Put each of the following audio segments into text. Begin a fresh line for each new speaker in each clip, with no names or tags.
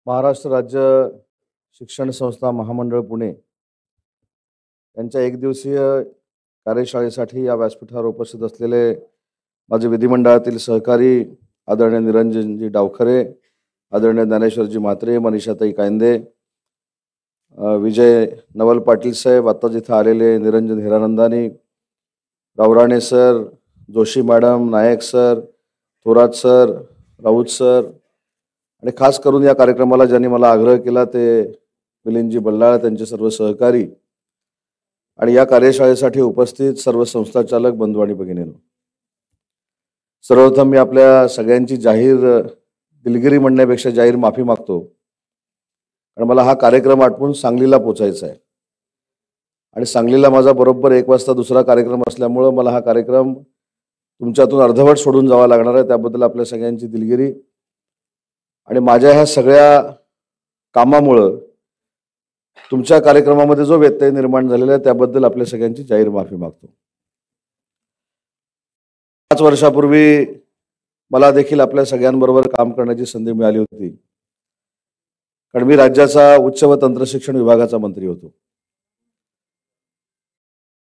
महाराष्ट्र राज्य शिक्षण संस्था महामंडळ पुणे यांच्या एक दिवसीय कार्यशाळेसाठी या व्यासपीठावर उपस्थित असलेले माझे विधिमंडळातील सहकारी आदरणीय निरंजनजी डावखरे, आदरणीय ज्ञानेश्वरजी म्हात्रे, मनीषाताई कायंदे, विजय नवल पाटील साहेब, आता जिथं आलेले Niranjan Hiranandani, Rawrane sir, Joshi madam, Nayak sir, Thorat sir, Raut sir आणि खास करून या कार्यक्रमाला ज्यांनी मला आग्रह केला ते मिलिंदजी बल्लाळ, त्यांचे सर्व सहकारी आणि या कार्यशाळेसाठी उपस्थित सर्व संस्थाचालक बंधू आणि भगिनींनो, सर्वप्रथम मी आपल्या सगळ्यांची जाहीर दिलगिरी म्हणण्यापेक्षा जाहीर माफी मागतो, कारण मला हा कार्यक्रम आटपून सांगलीला पोचायचा आहे आणि सांगलीला माझा बरोबर 1 वाजता दुसरा कार्यक्रम असल्यामुळं मला हा कार्यक्रम तुमच्यातून अर्धवट सोडून जावा लागणार आहे. त्याबद्दल आपल्या सगळ्यांची दिलगिरी आणि माझ्या ह्या सगळ्या कामामुळं तुमच्या कार्यक्रमामध्ये जो व्यत्यय निर्माण झालेला आहे त्याबद्दल आपल्या सगळ्यांची जाहीर माफी मागतो. 5 वर्षापूर्वी मला देखील आपल्या सगळ्यांबरोबर काम करण्याची संधी मिळाली होती, कारण मी राज्याचा उच्च व तंत्रशिक्षण विभागाचा मंत्री होतो.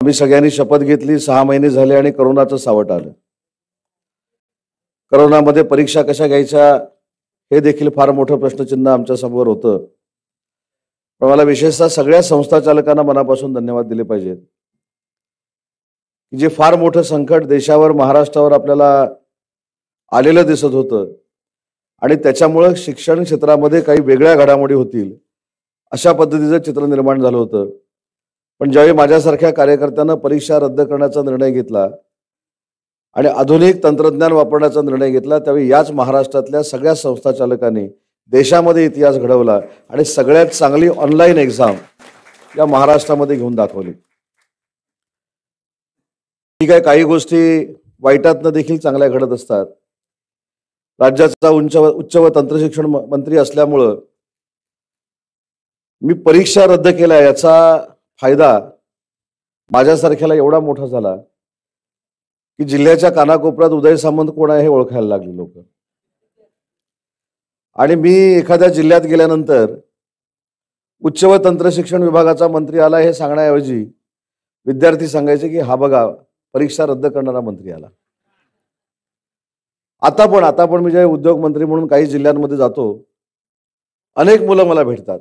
आम्ही सगळ्यांनी शपथ घेतली, 6 महिने झाले आणि करोनाचं सावट आलं. करोनामध्ये परीक्षा कशा घ्यायच्या हे देखील फार मोठं प्रश्नचिन्ह आमच्या समोर होतं. पण मला विशेषतः सगळ्या संस्थाचालकांना मनापासून धन्यवाद दिले पाहिजेत की जे फार मोठं संकट देशावर, महाराष्ट्रावर आपल्याला आलेलं दिसत होतं आणि त्याच्यामुळं शिक्षण क्षेत्रामध्ये काही वेगळ्या घडामोडी होतील अशा पद्धतीचं चित्र निर्माण झालं होतं. पण ज्यावेळी माझ्यासारख्या कार्यकर्त्यांना परीक्षा रद्द करण्याचा निर्णय घेतला आणि आधुनिक तंत्रज्ञान वापरण्याचा निर्णय घेतला, त्यावेळी याच महाराष्ट्रातल्या सगळ्या संस्थाचालकांनी देशामध्ये इतिहास घडवला आणि सगळ्यात चांगली ऑनलाईन एक्झाम या महाराष्ट्रामध्ये घेऊन दाखवली. ठीक आहे, काही गोष्टी वाईटातनं देखील चांगल्या घडत असतात. राज्याचा उच्च व तंत्रशिक्षण मंत्री असल्यामुळं मी परीक्षा रद्द केल्या याचा फायदा माझ्यासारख्याला एवढा मोठा झाला की जिल्ह्याच्या कानाकोपऱ्यात उदय सामंत कोण आहे हे ओळखायला लागले लोक. आणि मी एखाद्या जिल्ह्यात गेल्यानंतर उच्च व तंत्रशिक्षण विभागाचा मंत्री आला हे सांगण्याऐवजी विद्यार्थी सांगायचे की हा बघा परीक्षा रद्द करणारा मंत्री आला. आता पण मी जे उद्योग मंत्री म्हणून काही जिल्ह्यांमध्ये जातो, अनेक मुलं मला भेटतात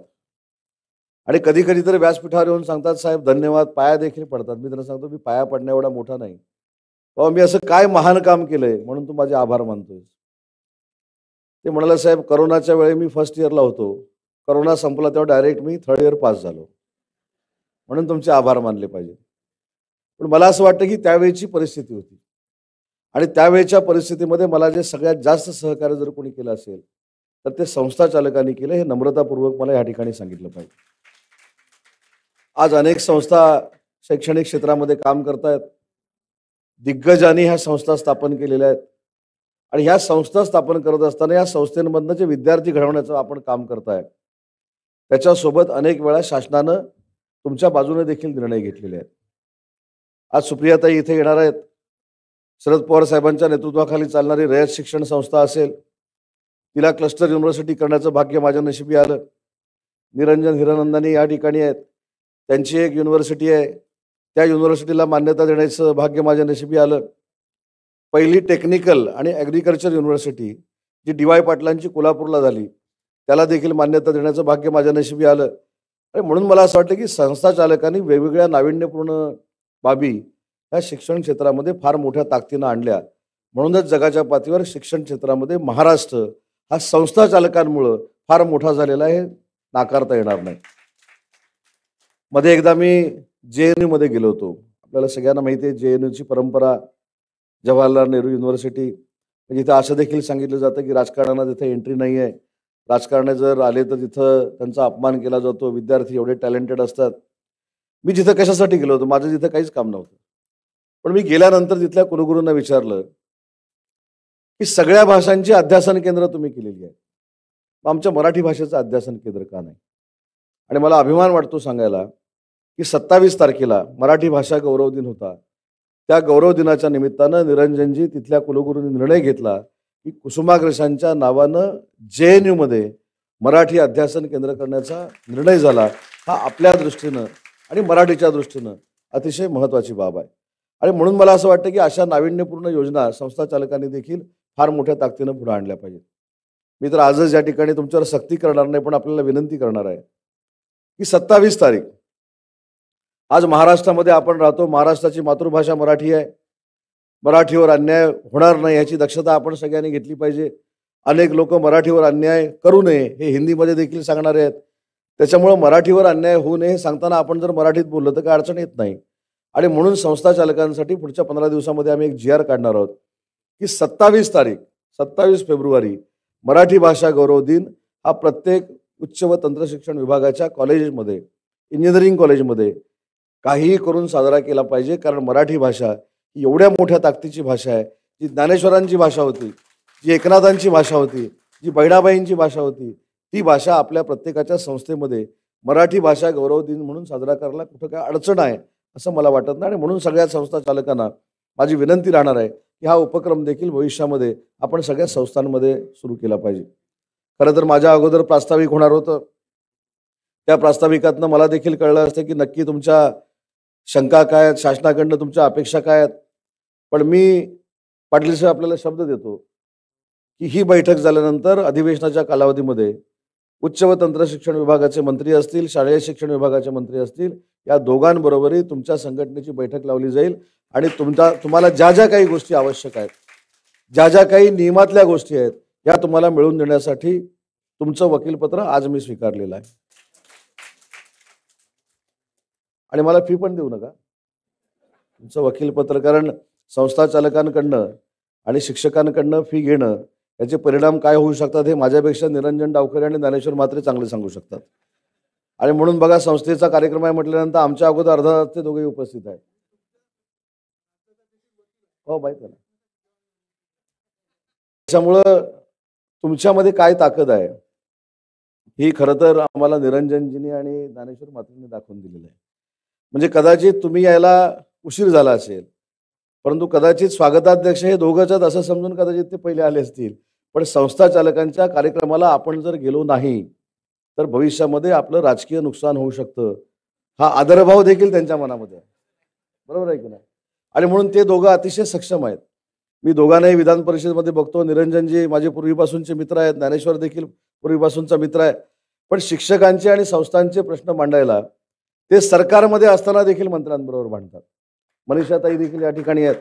आणि कधी कधी तर व्यासपीठावर येऊन सांगतात, साहेब धन्यवाद, पाया देखील पडतात. मी त्यांना सांगतो मी पाया पडण्या एवढा मोठा नाही बाबा, मी असं काय महान काम केलंय म्हणून तू माझे आभार मानतोय. ते म्हणाले, साहेब करोनाच्या वेळी मी फर्स्ट इयरला होतो, करोना संपला तेव्हा डायरेक्ट मी 3rd इयर पास झालो, म्हणून तुमचे आभार मानले पाहिजे. पण मला असं वाटतं की त्यावेळीची परिस्थिती होती आणि त्यावेळेच्या परिस्थितीमध्ये मला जे सगळ्यात जास्त सहकार्य जर कोणी केलं असेल तर ते संस्थाचालकांनी केलं, हे नम्रतापूर्वक मला या ठिकाणी सांगितलं पाहिजे. आज अनेक संस्था शैक्षणिक क्षेत्रामध्ये काम करतायत, दिग्गजांनी ह्या संस्था स्थापन केलेल्या आहेत आणि ह्या संस्था स्थापन करत असताना या संस्थेमधनं जे विद्यार्थी घडवण्याचं आपण काम करताय त्याच्यासोबत अनेक वेळा शासनानं तुमच्या बाजूने देखील निर्णय घेतलेले आहेत. आज सुप्रियाताई इथे येणार आहेत. शरद पवार साहेबांच्या नेतृत्वाखाली चालणारी रयत शिक्षण संस्था असेल, तिला क्लस्टर युनिव्हर्सिटी करण्याचं भाग्य माझ्या नशिबी आलं. निरंजन हिरानंदानी या ठिकाणी आहेत, त्यांची एक युनिव्हर्सिटी आहे, त्या युनिव्हर्सिटीला मान्यता देण्याचं भाग्य माझ्या नशिबी आलं. पहिली टेक्निकल आणि ॲग्रिकल्चर युनिव्हर्सिटी जी डी.वाय. पाटलांची कोल्हापूरला झाली, त्याला देखील मान्यता देण्याचं भाग्य माझ्या नशिबी आलं. आणि म्हणून मला असं वाटतं की संस्थाचालकांनी वेगवेगळ्या नाविन्यपूर्ण बाबी ह्या शिक्षण क्षेत्रामध्ये फार मोठ्या ताकदीनं आणल्या. म्हणूनच जगाच्या पातळीवर शिक्षण क्षेत्रामध्ये महाराष्ट्र हा संस्थाचालकांमुळं फार मोठा झालेला आहे, नाकारता येणार नाही. मध्ये एकदा मी JNU मध्ये गेलो होतो. आपल्याला सगळ्यांना माहिती आहे JNUची परंपरा, जवाहरलाल नेहरू युनिव्हर्सिटी, जिथं असं देखील सांगितलं जातं की राजकारणाला तिथे एंट्री नाही आहे, राजकारणी जर आले तर तिथं त्यांचा अपमान केला जातो, विद्यार्थी एवढे टॅलेंटेड असतात. मी जिथं कशासाठी गेलो होतो, माझं जिथं काहीच काम नव्हतं. पण मी गेल्यानंतर तिथल्या कुलगुरूंना विचारलं की सगळ्या भाषांची अध्यासन केंद्र तुम्ही केलेली आहे, मग आमच्या मराठी भाषेचं अध्यासन केंद्र का नाही? आणि मला अभिमान वाटतो सांगायला की 27 तारखेला मराठी भाषा गौरव दिन होता. त्या गौरव दिनाच्या निमित्तानं निरंजनजी तिथल्या कुलगुरूंनी निर्णय घेतला की कुसुमाग्रजांच्या नावानं JNU मध्ये मराठी अध्यासन केंद्र करण्याचा निर्णय झाला, हा आपल्या दृष्टीनं आणि मराठीच्या दृष्टीनं अतिशय महत्त्वाची बाब आहे. आणि म्हणून मला असं वाटतं की अशा नाविन्यपूर्ण योजना संस्था चालकांनी देखील फार मोठ्या ताकदीनं पुढे आणल्या पाहिजेत. मी तर आजच या ठिकाणी तुमच्यावर सक्ती करणार नाही, पण आपल्याला विनंती करणार आहे की 27 तारीख, आज महाराष्ट्रामध्ये आपण राहतो, महाराष्ट्राची मातृभाषा मराठी आहे. मराठीवर अन्याय होणार नाही याची दक्षता आपण सगळ्यांनी घेतली पाहिजे. अनेक लोक मराठीवर अन्याय करू नये हे हिंदीमध्ये देखील सांगणारे आहेत. त्याच्यामुळं मराठीवर अन्याय होऊ नये हे सांगताना आपण जर मराठीत बोललं तर काय अडचण येत नाही. आणि म्हणून संस्था चालकांसाठी पुढच्या 15 दिवसामध्ये आम्ही एक GR काढणार आहोत की 27 तारीख, 27 फेब्रुवारी मराठी भाषा गौरव दिन हा प्रत्येक उच्च व तंत्रशिक्षण विभागाच्या कॉलेजेसमध्ये, इंजिनिअरिंग कॉलेजमध्ये काहीही करून साजरा केला पाहिजे. कारण मराठी भाषा ही एवढ्या मोठ्या ताकदीची भाषा आहे, जी ज्ञानेश्वरांची भाषा होती, जी एकनाथांची भाषा होती, जी बहिणाबाईंची भाषा होती, ती भाषा आपल्या प्रत्येकाच्या संस्थेमध्ये मराठी भाषा गौरव दिन म्हणून साजरा करायला कुठं काय अडचण आहे असं मला वाटत नाही. आणि म्हणून सगळ्या संस्था चालकांना माझी विनंती राहणार आहे की हा उपक्रम देखील भविष्यामध्ये आपण सगळ्या संस्थांमध्ये सुरू केला पाहिजे. खरं तर माझ्या अगोदर प्रास्ताविक होणार होतं. त्या प्रास्ताविकातनं मला देखील कळलं असतं की नक्की तुमच्या शंका काय आहेत, शासनाकडनं तुमच्या अपेक्षा काय आहेत. पण मी पाटील साहेब आपल्याला शब्द देतो की ही बैठक झाल्यानंतर अधिवेशनाच्या कालावधीमध्ये उच्च व तंत्रशिक्षण विभागाचे मंत्री असतील, शालेय शिक्षण विभागाचे मंत्री असतील, या दोघांबरोबरही तुमच्या संघटनेची बैठक लावली जाईल. आणि तुम्हाला ज्या ज्या काही गोष्टी आवश्यक आहेत, ज्या ज्या काही नियमातल्या गोष्टी आहेत, या तुम्हाला मिळवून देण्यासाठी तुमचं वकीलपत्र आज मी स्वीकारलेलं आहे. आणि मला फी पण देऊ नका तुमचं वकीलपत्र, कारण संस्था चालकांकडनं आणि शिक्षकांकडनं फी घेणं याचे परिणाम काय होऊ शकतात हे माझ्यापेक्षा निरंजन डावखरे आणि ज्ञानेश्वर म्हात्रे चांगले सांगू शकतात. आणि म्हणून बघा, संस्थेचा कार्यक्रम आहे म्हटल्यानंतर आमच्या अगोदर अर्धा तास ते दोघेही उपस्थित आहेत. हो, माहिती आहे ना. त्याच्यामुळं तुमच्यामध्ये काय ताकद आहे ही खरं तर आम्हाला निरंजनजींनी आणि ज्ञानेश्वर म्हात्रेंनी दाखवून दिलेलं आहे. म्हणजे कदाचित तुम्ही यायला उशीर झाला असेल, परंतु कदाचित स्वागताध्यक्ष हे दोघंच आहेत असं समजून कदाचित ते पहिले आले असतील. पण संस्था चालकांच्या कार्यक्रमाला आपण जर गेलो नाही तर भविष्यामध्ये आपलं राजकीय नुकसान होऊ शकतं, हा आदरभाव देखील त्यांच्या मनामध्ये आहे. बरोबर आहे की नाही? आणि म्हणून ते दोघं अतिशय सक्षम आहेत. मी दोघांनाही विधान परिषदेमध्ये बघतो. निरंजनजी माझे पूर्वीपासूनचे मित्र आहेत, ज्ञानेश्वर देखील पूर्वीपासूनचा मित्र आहे. पण शिक्षकांचे आणि संस्थांचे प्रश्न मांडायला ते सरकारमध्ये असताना देखील मंत्र्यांबरोबर भांडतात. मनीषाताई देखील या ठिकाणी आहेत.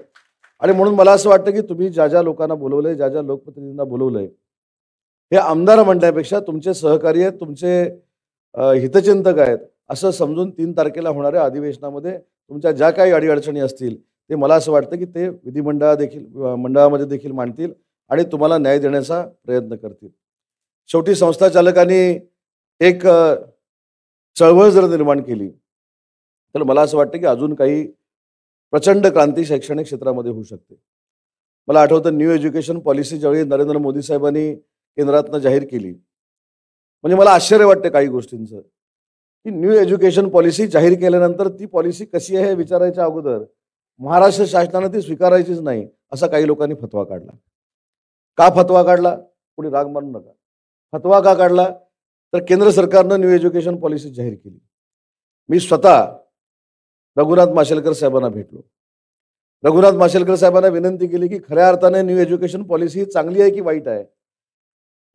आणि म्हणून मला असं वाटतं की तुम्ही ज्या ज्या लोकांना बोलवलंय, ज्या ज्या लोकप्रतिनिधींना बोलवलंय, हे आमदार म्हणण्यापेक्षा तुमचे सहकारी आहेत, तुमचे हितचिंतक आहेत असं समजून 3 तारखेला होणाऱ्या अधिवेशनामध्ये तुमच्या ज्या काही अडीअडचणी असतील ते मला असं वाटतं की ते मंडळामध्ये देखील मांडतील आणि तुम्हाला न्याय देण्याचा प्रयत्न करतील. शेवटी संस्था चालकांनी एक चळवळ जर निर्माण केली तर मला असं वाटतं की अजून काही प्रचंड क्रांती शैक्षणिक क्षेत्रामध्ये होऊ शकते. मला आठवतं न्यू एज्युकेशन पॉलिसी ज्यावेळी नरेंद्र मोदी साहेबांनी केंद्रातनं जाहीर केली, म्हणजे मला आश्चर्य वाटतं काही गोष्टींचं की न्यू एज्युकेशन पॉलिसी जाहीर केल्यानंतर ती पॉलिसी कशी आहे हे विचारायच्या अगोदर महाराष्ट्र शासनानं ती स्वीकारायचीच नाही असा काही लोकांनी फतवा काढला. का फतवा काढला? कोणी राग मानू नका. फतवा का काढला? तर केंद्र सरकारनं न्यू एज्युकेशन पॉलिसी जाहीर केली. मी स्वतः रघुनाथ माशेलकर साहेबांना भेटलो. रघुनाथ माशेलकर साहेबांना विनंती केली की खऱ्या अर्थाने न्यू एज्युकेशन पॉलिसी चांगली आहे की वाईट आहे?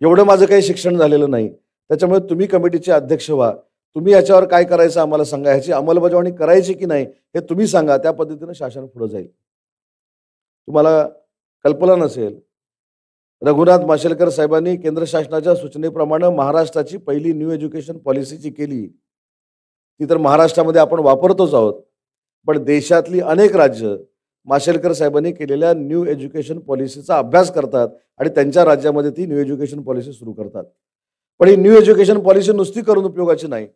एवढं माझं काही शिक्षण झालेलं नाही, त्याच्यामुळे तुम्ही कमिटीचे अध्यक्ष व्हा, तुम्ही याच्यावर काय करायचं आम्हाला सांगा, ह्याची अंमलबजावणी करायची की नाही हे तुम्ही सांगा, त्या पद्धतीनं शासन पुढे जाईल. तुम्हाला कल्पना नसेल, रघुनाथ माशेलकर साहेबांनी केंद्र शासनाच्या सूचनेप्रमाणे महाराष्ट्राची पहिली न्यू एज्युकेशन पॉलिसी जी केली ती तर महाराष्ट्रामध्ये आपण वापरतोच आहोत. पण देशातली अनेक राज्य माशेलकर साहेबांनी केलेल्या न्यू एज्युकेशन पॉलिसीचा अभ्यास करतात आणि त्यांच्या राज्यामध्ये ती न्यू एज्युकेशन पॉलिसी सुरू करतात. पण ही न्यू एज्युकेशन पॉलिसी नुसती करून उपयोगाची नाही,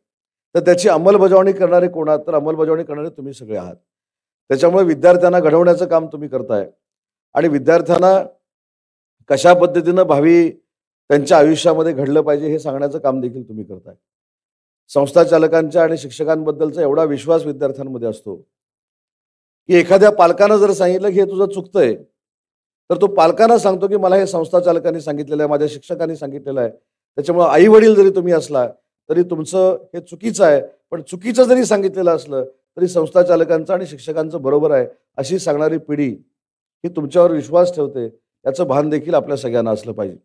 तर त्याची अंमलबजावणी करणारे कोण आहात? तर अंमलबजावणी करणारे तुम्ही सगळे आहात. त्याच्यामुळे विद्यार्थ्यांना घडवण्याचं काम तुम्ही करताय आणि विद्यार्थ्यांना कशा पद्धतीनं भावी त्यांच्या आयुष्यामध्ये घडलं पाहिजे हे सांगण्याचं काम देखील तुम्ही करताय. संस्था चालकांच्या आणि शिक्षकांबद्दलचा एवढा विश्वास विद्यार्थ्यांमध्ये असतो की एखाद्या पालकानं जर सांगितलं की हे तुझं चुकतंय, तर तो पालकांना सांगतो की मला हे संस्था चालकांनी सांगितलेलं आहे, माझ्या शिक्षकांनी सांगितलेलं आहे, त्याच्यामुळे आई वडील जरी तुम्ही असला तरी तुमचं हे चुकीचं आहे, पण चुकीचं जरी सांगितलेलं असलं तरी संस्था चालकांचं आणि शिक्षकांचं बरोबर आहे अशी सांगणारी पिढी ही तुमच्यावर विश्वास ठेवते, याचं भान देखील आपल्या सगळ्यांना असलं पाहिजे.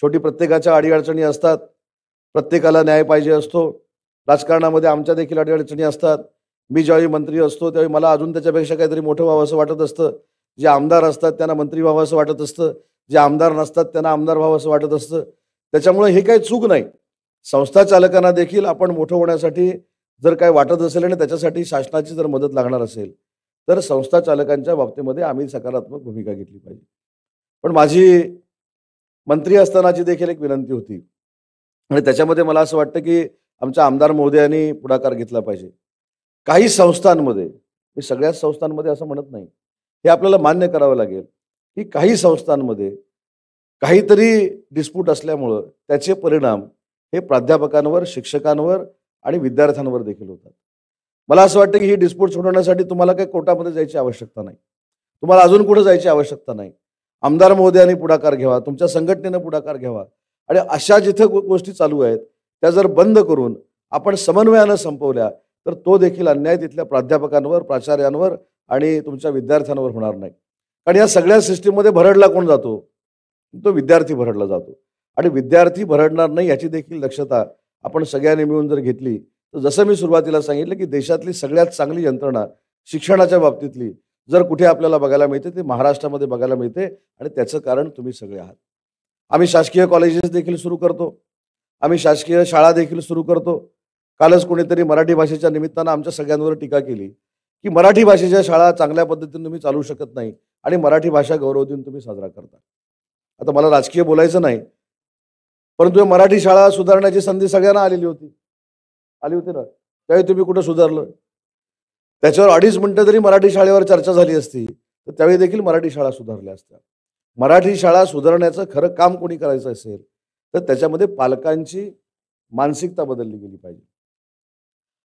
शेवटी प्रत्येकाच्या अडीअडचणी असतात, प्रत्येकाला न्याय पाहिजे असतो. राजकारणामध्ये आमच्या देखील अडीअडचणी असतात. मी ज्यावेळी मंत्री असतो त्यावेळी मला अजून त्याच्यापेक्षा काहीतरी मोठं व्हावं असं वाटत असतं. जे आमदार असतात त्यांना मंत्री व्हावं असं वाटत असतं, जे आमदार नसतात त्यांना आमदार व्हावं असं वाटत असतं. त्याच्यामुळे हे काही चूक नाही. संस्था चालकांना देखील आपण मोठं होण्यासाठी जर काय वाटत असेल आणि त्याच्यासाठी शासनाची जर मदत लागणार असेल तर संस्था चालकांच्या बाबतीमध्ये आम्ही सकारात्मक भूमिका घेतली पाहिजे. पण माझी मंत्री असतानाची देखील एक विनंती होती आणि त्याच्यामध्ये मला असं वाटतं की आमच्या आमदार महोदयांनी पुढाकार घेतला पाहिजे. काही संस्थांमध्ये, मी सगळ्याच संस्थांमध्ये असं म्हणत नाही, हे आपल्याला मान्य करावं लागेल की काही संस्थांमध्ये काहीतरी डिस्प्यूट असल्यामुळं त्याचे परिणाम हे प्राध्यापकांवर, शिक्षकांवर आणि विद्यार्थ्यांवर देखील होतात. मला असं वाटतं की ही डिस्प्यूट सोडवण्यासाठी तुम्हाला काही कोर्टामध्ये जायची आवश्यकता नाही, तुम्हाला अजून कुठं जायची आवश्यकता नाही. आमदार महोदयांनी पुढाकार घ्यावा, तुमच्या संघटनेनं पुढाकार घ्यावा आणि अशा जिथं गोष्टी चालू आहेत त्या जर बंद करून आपण समन्वयानं संपवल्या तर तो देखील अन्याय तिथल्या प्राध्यापकांवर, प्राचार्यांवर आणि तुमच्या विद्यार्थ्यांवर होणार नाही. कारण या सगळ्या सिस्टीममध्ये भरडला कोण जातो? तो विद्यार्थी भरडला जातो. आणि विद्यार्थी भरडणार नाही याची देखील दक्षता आपण सगळ्यांनी मिळून जर घेतली तर जसं मी सुरुवातीला सांगितलं की देशातली सगळ्यात चांगली यंत्रणा शिक्षणाच्या बाबतीतली जर कुठे आपल्याला बघायला मिळते ते महाराष्ट्रामध्ये बघायला मिळते आणि त्याचं कारण तुम्ही सगळे आहात. आम्ही शासकीय कॉलेजेस देखील सुरू करतो, आम्ही शासकीय शाळा देखील सुरू करतो. कालच कोणीतरी मराठी भाषेच्या निमित्तानं आमच्या सगळ्यांवर टीका केली की मराठी भाषेच्या शाळा चांगल्या पद्धतीने तुम्ही चालू शकत नाही आणि मराठी भाषा गौरव दिन तुम्ही साजरा करता. आता मला राजकीय बोलायचं नाही, परंतु मराठी शाळा सुधारण्याची संधी सगळ्यांना आली होती ना, त्यावेळी तुम्ही कुठं सुधारलं? त्याच्यावर 2.5 मिनिटं जरी मराठी शाळेवर चर्चा झाली असती तर त्यावेळी देखील मराठी शाळा सुधारल्या असत्या. मराठी शाळा सुधारण्याचं खरं काम कोणी करायचं असेल तर त्याच्यामध्ये पालकांची मानसिकता बदलली गेली पाहिजे.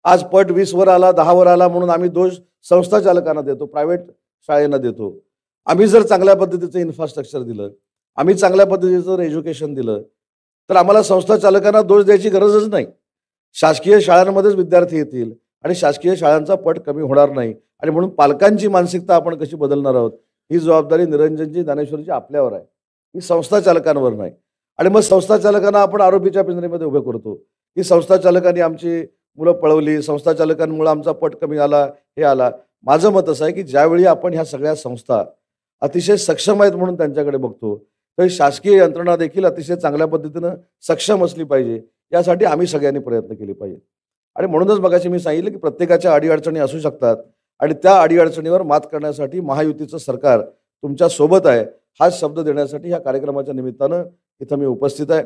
आज पट 20 वर आला, 10 वर आला म्हणून आम्ही दोष संस्था चालकांना देतो, प्रायव्हेट शाळेंना देतो. आम्ही जर चांगल्या पद्धतीचं इन्फ्रास्ट्रक्चर दिलं, आम्ही चांगल्या पद्धतीचं एज्युकेशन दिलं तर आम्हाला संस्था चालकांना दोष द्यायची गरजच नाही. शासकीय शाळांमध्येच विद्यार्थी येतील आणि शासकीय शाळांचा पट कमी होणार नाही. आणि म्हणून पालकांची मानसिकता आपण कशी बदलणार आहोत ही जबाबदारी निरंजनजी, ज्ञानेश्वरजी आपल्यावर आहे, ही संस्था चालकांवर नाही. आणि मग संस्था चालकांना आपण आरोपीच्या पिंजऱ्यामध्ये उभे करतो की संस्था चालकांनी आमची मुलं पळवली, संस्था चालकांमुळे आमचा पट कमी आला, हे आला. माझं मत असं आहे की ज्यावेळी आपण ह्या सगळ्या संस्था अतिशय सक्षम आहेत म्हणून त्यांच्याकडे बघतो तर शासकीय यंत्रणा देखील अतिशय चांगल्या पद्धतीनं सक्षम असली पाहिजे, यासाठी आम्ही सगळ्यांनी प्रयत्न केले पाहिजे. आणि म्हणूनच मगाशी मी सांगितलं की प्रत्येकाच्या अडीअडचणी असू शकतात आणि त्या अडीअडचणीवर मात करण्यासाठी महायुतीचं सरकार तुमच्या सोबत आहे हाच शब्द देण्यासाठी ह्या कार्यक्रमाच्या निमित्तानं इथं मी उपस्थित आहे.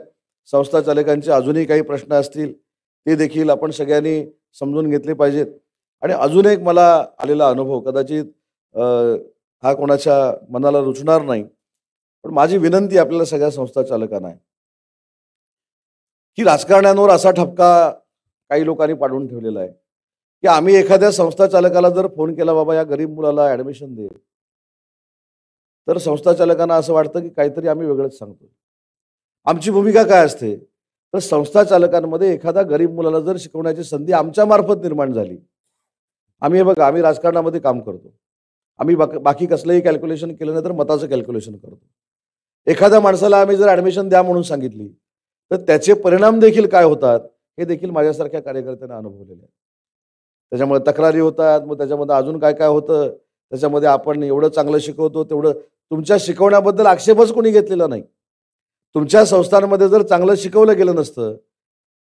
संस्था चालकांचे अजूनही काही प्रश्न असतील ते देखील आपण सगळ्यांनी समजून घेतले पाहिजेत. आणि अजून एक मला आलेला अनुभव कदाचित हा कोणाच्या मनाला रुचणार नाही, पण माझी विनंती आपल्याला सगळ्या संस्था चालकांना आहे की राजकारण्यांवर असा ठपका काही लोकांनी पाडून ठेवलेला आहे की आम्ही एखाद्या संस्था चालकाला जर फोन केला, बाबा या गरीब मुलाला ॲडमिशन दे, तर संस्था चालकांना असं वाटतं की काहीतरी आम्ही वेगळंच सांगतो. आमची भूमिका काय असते तर संस्था चालकांमध्ये एखादा गरीब मुलाला जर शिकवण्याची संधी आमच्या मार्फत निर्माण झाली, आम्ही बघा आम्ही राजकारणामध्ये काम करतो, आम्ही बाकी कसलंही कॅल्क्युलेशन केलं नाही तर मताचं कॅल्क्युलेशन करतो. एखाद्या माणसाला आम्ही जर ॲडमिशन द्या म्हणून सांगितली तर त्याचे परिणाम देखील काय होतात हे देखील माझ्यासारख्या कार्यकर्त्यांना अनुभवलेले आहे. त्याच्यामुळे तक्रारी होतात, मग त्याच्यामध्ये अजून काय काय होतं, त्याच्यामध्ये आपण एवढं चांगलं शिकवतो तेवढं तुमच्या शिकवण्याबद्दल आक्षेपच कोणी घेतलेला नाही. तुमच्या संस्थांमध्ये जर चांगलं शिकवलं गेलं नसतं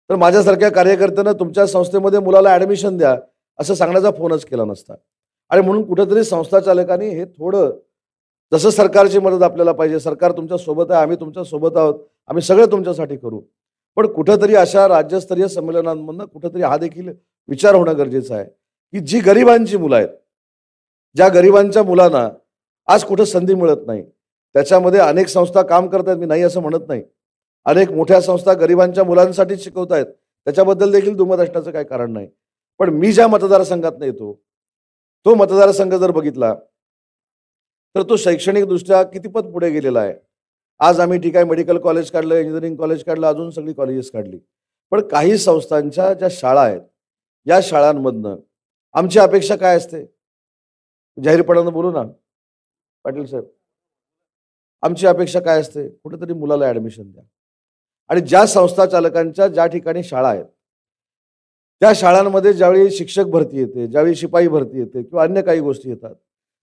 तर माझ्यासारख्या कार्यकर्त्यांना तुमच्या संस्थेमध्ये मुलाला ॲडमिशन द्या असं सांगण्याचा फोनच केला नसता. आणि म्हणून कुठेतरी संस्था चालकांनी हे थोडं, जसं सरकारची मदत आपल्याला पाहिजे, सरकार तुमच्या सोबत आहे, आम्ही तुमच्या सोबत आहोत, आम्ही सगळं तुमच्यासाठी करू, पण कुठेतरी अशा राज्यस्तरीय संमेलनांमधनं कुठेतरी हा देखील विचार होणं गरजेचं आहे की जी गरिबांची मुलं आहेत, ज्या गरिबांच्या मुलांना आज कुठं संधी मिळत नाही, त्याच्यामध्ये अनेक संस्था काम करत आहेत, मी नाही असं म्हणत नाही, अनेक मोठ्या संस्था गरिबांच्या मुलांसाठी शिकवत आहेत, त्याच्याबद्दल देखील दुमत असण्याचं काही कारण नाही. पण मी ज्या मतदारसंघातनं येतो तो मतदारसंघ जर बघितला तर तो शैक्षणिकदृष्ट्या कितीपत पुढे गेलेला आहे. आज आम्ही ठीक आहे मेडिकल कॉलेज काढलं, इंजिनिअरिंग कॉलेज काढलं, अजून सगळी कॉलेजेस काढली. पण काही संस्थांच्या ज्या शाळा आहेत, या शाळांमधनं आमची अपेक्षा काय असते? जाहीरपणानं बोलू ना पाटील साहेब. आमची अपेक्षा काय असते? कुठेतरी मुलाला ऍडमिशन द्या. आणि ज्या संस्था चालकांच्या ज्या ठिकाणी शाळा आहेत, त्या शाळांमध्ये ज्यावेळी शिक्षक भरती येते, ज्यावेळी शिपाई भरती येते किंवा अन्य काही गोष्टी येतात,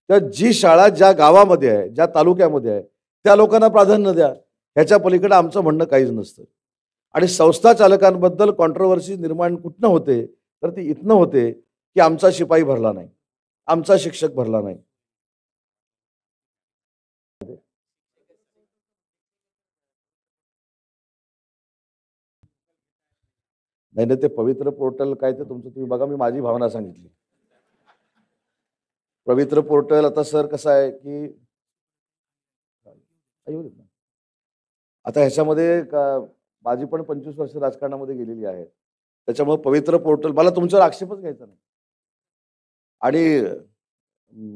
त्या जी शाळा ज्या गावामध्ये आहे, ज्या तालुक्यामध्ये आहे, त्या लोकांना प्राधान्य द्या. ह्याच्या पलीकडे आमचं म्हणणं काहीच नसतं. आणि संस्था चालकांबद्दल कॉन्ट्रोवर्सी निर्माण कुठनं होते, तर ती इथनं होते की आमचा शिपाई भरला नाही, आमचा शिक्षक भरला नाही. नाही नाही, ते पवित्र पोर्टल काय ते तुमचं तुम्ही बघा. मी माझी भावना सांगितली. पवित्र पोर्टल आता सर कसं आहे की आता ह्याच्यामध्ये माझी पण 25 वर्ष राजकारणामध्ये गेलेली आहे. त्याच्यामुळे पवित्र पोर्टल मला तुमच्यावर आक्षेपच घ्यायचा नाही. आणि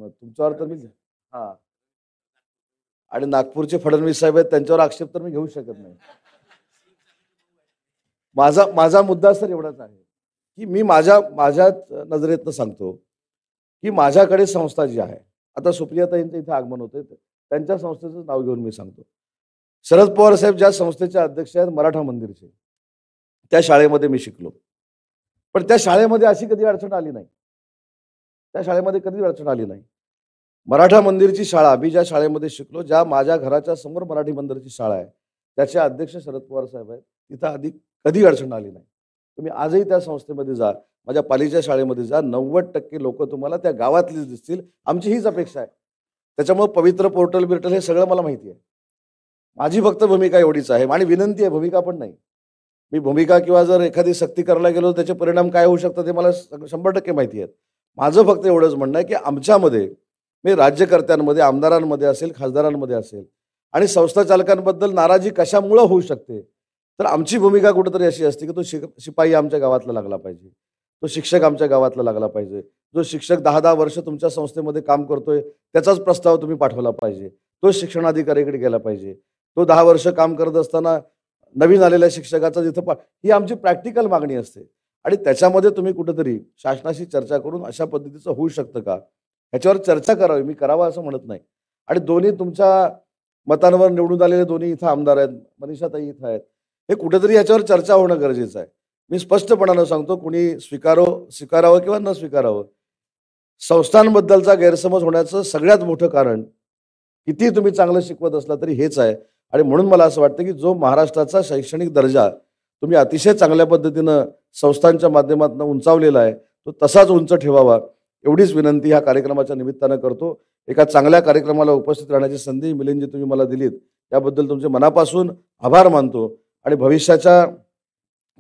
तुमच्यावर तर मी हा आणि नागपूरचे फडणवीस साहेब आहेत, त्यांच्यावर आक्षेप तर मी घेऊ शकत नाही. माझा मुद्दा सर एवढाच आहे की मी माझ्या नजरेतनं सांगतो की माझ्याकडे संस्था जी आहे, आता सुप्रियाताईंचं इथे आगमन होतंय, त्यांच्या संस्थेचं नाव घेऊन मी सांगतो. शरद पवार साहेब ज्या संस्थेचे अध्यक्ष आहेत मराठा मंदिरचे, त्या शाळेमध्ये मी शिकलो. पण त्या शाळेमध्ये अशी कधी अडचण आली नाही. त्या शाळेमध्ये कधी अडचण आली नाही. मराठा मंदिरची शाळा, मी ज्या शाळेमध्ये शिकलो, ज्या माझ्या घराच्या समोर मराठी मंदिरची शाळा आहे, त्याचे अध्यक्ष शरद पवार साहेब आहेत. तिथं आधी कधी अडचण आली नाही. तुम्ही आजही त्या संस्थेमध्ये जा, माझ्या पालीच्या शाळेमध्ये जा, 90% लोक तुम्हाला त्या गावातलीच दिसतील. आमची हीच अपेक्षा आहे. त्याच्यामुळे पवित्र पोर्टल बिर्टल हे सगळं मला माहिती आहे. माझी फक्त भूमिका एवढीच आहे आणि विनंती आहे, भूमिका पण नाही. मी भूमिका किंवा जर एखादी सक्ती करायला गेलो त्याचे परिणाम काय होऊ शकतात ते मला 100% माहिती आहेत. माझं फक्त एवढंच म्हणणं आहे की आमच्यामध्ये, मी राज्यकर्त्यांमध्ये, आमदारांमध्ये असेल, खासदारांमध्ये असेल, आणि संस्था चालकांबद्दल नाराजी कशामुळं होऊ शकते, तर आमची भूमिका कुठेतरी अशी असते की तो शिपाई आमच्या गावातला लागला पाहिजे, तो शिक्षक आमच्या गावातला लागला पाहिजे, जो शिक्षक 10-10 वर्ष तुमच्या संस्थेमध्ये काम करतोय त्याचाच प्रस्ताव तुम्ही पाठवला पाहिजे, तो शिक्षणाधिकाऱ्याकडे गेला पाहिजे, तो 10 वर्ष काम करत असताना नवीन आलेल्या शिक्षकाचा जिथं ही आमची प्रॅक्टिकल मागणी असते. आणि त्याच्यामध्ये तुम्ही कुठेतरी शासनाशी चर्चा करून अशा पद्धतीचं होऊ शकतं का, ह्याच्यावर चर्चा करावी. मी करावा असं म्हणत नाही. आणि दोन्ही तुमच्या मतांवर निवडून आलेले दोन्ही इथं आमदार आहेत, मनीषाताई इथं आहेत, हे कुठेतरी याच्यावर चर्चा होणं गरजेचं आहे. मी स्पष्टपणानं सांगतो, कुणी स्वीकारावं किंवा न स्वीकारावं, संस्थांबद्दलचा गैरसमज होण्याचं सगळ्यात मोठं कारण, किती तुम्ही चांगलं शिकवत असला तरी हेच आहे. आणि म्हणून मला असं वाटतं की जो महाराष्ट्राचा शैक्षणिक दर्जा तुम्ही अतिशय चांगल्या पद्धतीनं संस्थांच्या माध्यमातून उंचावलेला आहे, तो तसाच उंच ठेवावा, एवढीच विनंती ह्या कार्यक्रमाच्या निमित्तानं करतो. एका चांगल्या कार्यक्रमाला उपस्थित राहण्याची संधी मिलिंदजी तुम्ही मला दिलीत, त्याबद्दल तुमचे मनापासून आभार मानतो. आणि भविष्याच्या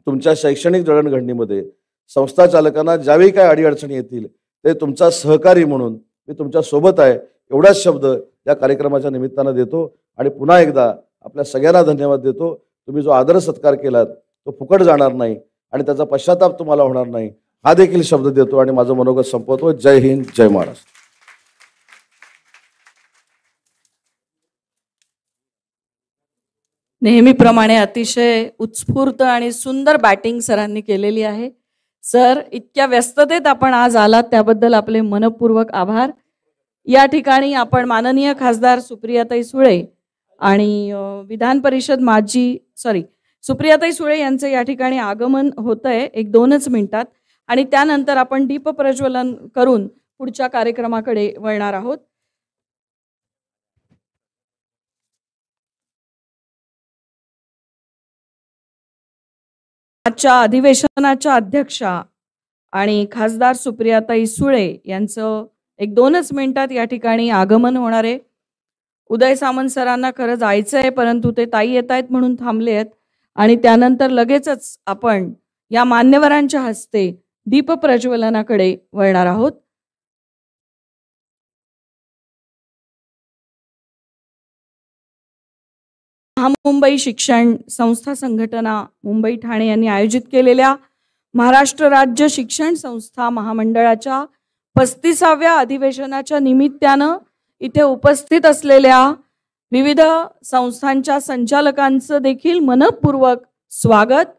तुमच्या शैक्षणिक जडणघडणीमध्ये संस्था चालकांना ज्यावेळी काय अडीअडचणी येतील ते तुमचा सहकारी म्हणून मी तुमच्या सोबत आहे, एवढाच शब्द या कार्यक्रमाच्या निमित्तानं देतो. आणि पुन्हा एकदा आपल्या सगळ्यांना धन्यवाद देतो. तुम्ही जो आदर सत्कार केलात तो फुकट जाणार नाही आणि त्याचा पश्चाताप तुम्हाला होणार नाही, हा देखील शब्द देतो आणि माझं मनोगत संपवतो. जय हिंद, जय महाराष्ट्र.
नेहमीप्रमाणे अतिशय उत्स्फूर्त आणि सुंदर बॅटिंग सरांनी केलेली आहे. सर, इतक्या व्यस्ततेत आपण आज आलात त्याबद्दल आपले मनपूर्वक आभार. या ठिकाणी आपण माननीय खासदार सुप्रियाताई सुळे आणि विधान परिषद सुप्रियाताई सुळे यांचे या ठिकाणी आगमन होतंय 1-2 मिनिटात, आणि त्यानंतर आपण दीप प्रज्वलन करून पुढच्या कार्यक्रमाकडे वळणार आहोत. आजच्या अधिवेशनाच्या अध्यक्षा आणि खासदार सुप्रियाताई सुळे यांचं 1-2 मिनिटात या ठिकाणी आगमन होणार आहे. उदय सामंत सरांना खरं जायचंय, परंतु ते ताई येत आहेत म्हणून थांबले आहेत. आणि त्यानंतर लगेचच आपण या मान्यवरांच्या हस्ते दीप प्रज्वलनाकडे वळणार आहोत. महामुंबई शिक्षण संस्था संघटना मुंबई ठाणे यांनी आयोजित केलेल्या महाराष्ट्र राज्य शिक्षण संस्था महामंडळाच्या 35व्या अधिवेशनाच्या निमित्तानं इथे उपस्थित असलेल्या विविध संस्थांच्या संचालकांचं देखील मनपूर्वक स्वागत.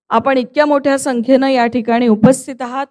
आपण इतक्या मोठ्या संख्येनं या ठिकाणी उपस्थित आहात.